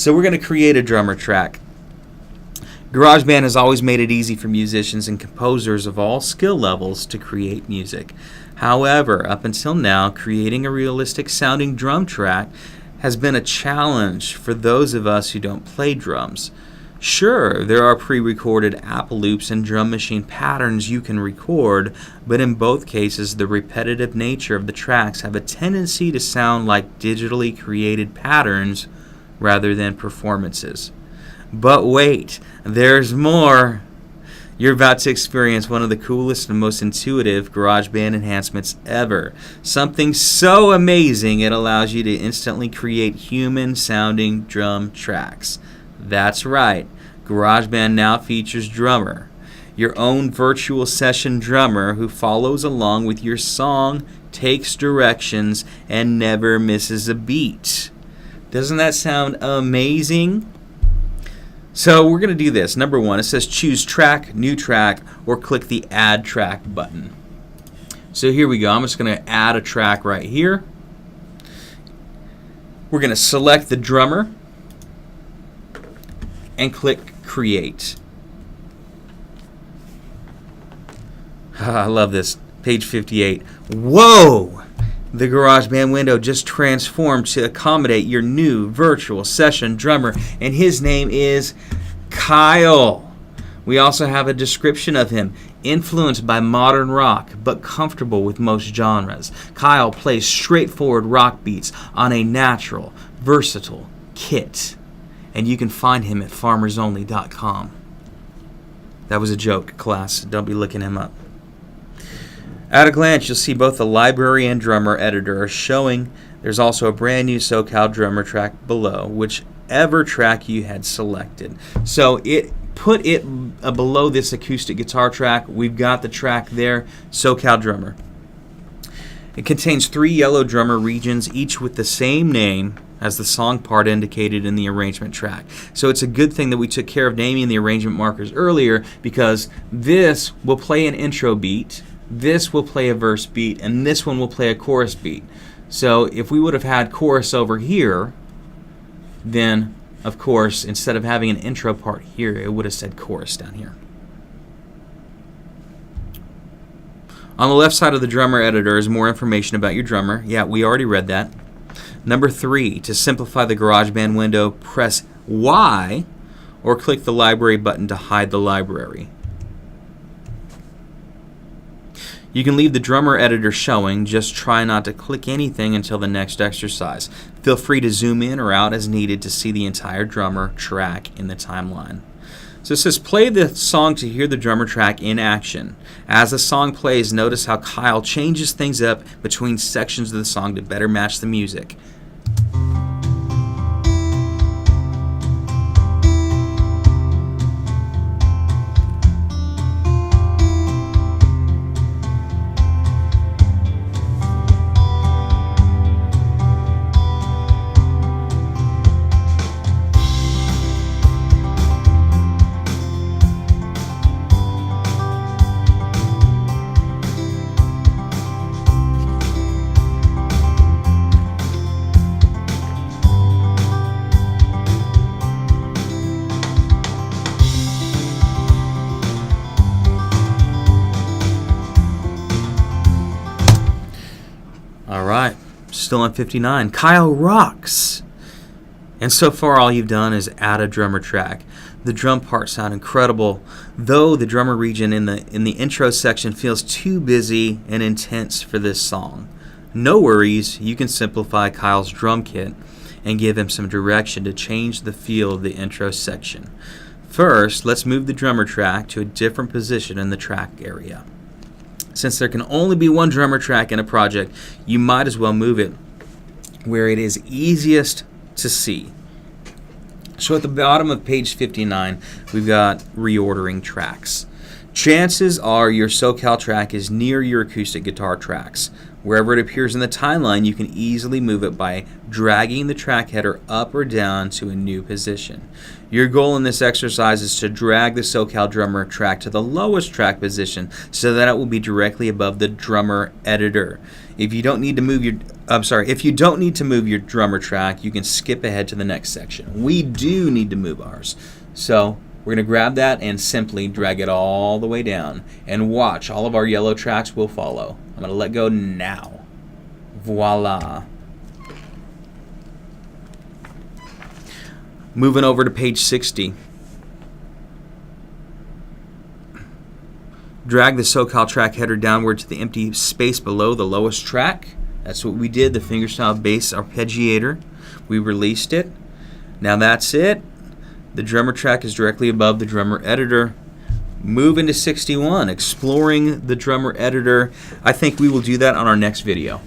So we're going to create a drummer track. GarageBand has always made it easy for musicians and composers of all skill levels to create music. However, up until now, creating a realistic sounding drum track has been a challenge for those of us who don't play drums. Sure, there are pre-recorded Apple loops and drum machine patterns you can record, but in both cases the repetitive nature of the tracks have a tendency to sound like digitally created patterns rather than performances. But wait, there's more! You're about to experience one of the coolest and most intuitive GarageBand enhancements ever. Something so amazing it allows you to instantly create human-sounding drum tracks. That's right, GarageBand now features Drummer, your own virtual session drummer who follows along with your song, takes directions, and never misses a beat. Doesn't that sound amazing? So we're going to do this. Number one, it says choose track, new track, or click the add track button. So here we go. I'm just going to add a track right here. We're going to select the drummer and click create. I love this. Page 58. Whoa! The GarageBand window just transformed to accommodate your new virtual session drummer, and his name is Kyle. We also have a description of him. Influenced by modern rock, but comfortable with most genres. Kyle plays straightforward rock beats on a natural, versatile kit. And you can find him at farmersonly.com. That was a joke, class. Don't be looking him up. At a glance, you'll see both the library and drummer editor are showing. There's also a brand new SoCal drummer track below, whichever track you had selected. So it put it below this acoustic guitar track. We've got the track there, SoCal drummer. It contains 3 yellow drummer regions, each with the same name as the song part indicated in the arrangement track. So it's a good thing that we took care of naming the arrangement markers earlier, because this will play an intro beat, this will play a verse beat, and this one will play a chorus beat. So if we would have had chorus over here, then of course instead of having an intro part here, it would have said chorus down here. On the left side of the drummer editor is more information about your drummer. Yeah, we already read that. Number 3, to simplify the GarageBand window, press Y or click the library button to hide the library. You can leave the drummer editor showing, just try not to click anything until the next exercise. Feel free to zoom in or out as needed to see the entire drummer track in the timeline. So it says play the song to hear the drummer track in action. As the song plays, notice how Kyle changes things up between sections of the song to better match the music. Alright, still on 59. Kyle rocks! And so far all you've done is add a drummer track. The drum parts sound incredible, though the drummer region in the intro section feels too busy and intense for this song. No worries, you can simplify Kyle's drum kit and give him some direction to change the feel of the intro section. First, let's move the drummer track to a different position in the track area. Since there can only be one drummer track in a project, you might as well move it where it is easiest to see. So at the bottom of page 59, we've got reordering tracks. Chances are your SoCal track is near your acoustic guitar tracks. Wherever it appears in the timeline, you can easily move it by dragging the track header up or down to a new position. Your goal in this exercise is to drag the SoCal Drummer track to the lowest track position so that it will be directly above the drummer editor. If you don't need to move your drummer track, you can skip ahead to the next section. We do need to move ours. So we're going to grab that and simply drag it all the way down. And watch, all of our yellow tracks will follow. I'm going to let go now. Voila. Moving over to page 60. Drag the SoCal track header downward to the empty space below the lowest track. That's what we did, the fingerstyle bass arpeggiator. We released it. Now that's it. The drummer track is directly above the drummer editor. Move into 61, exploring the drummer editor. I think we will do that on our next video.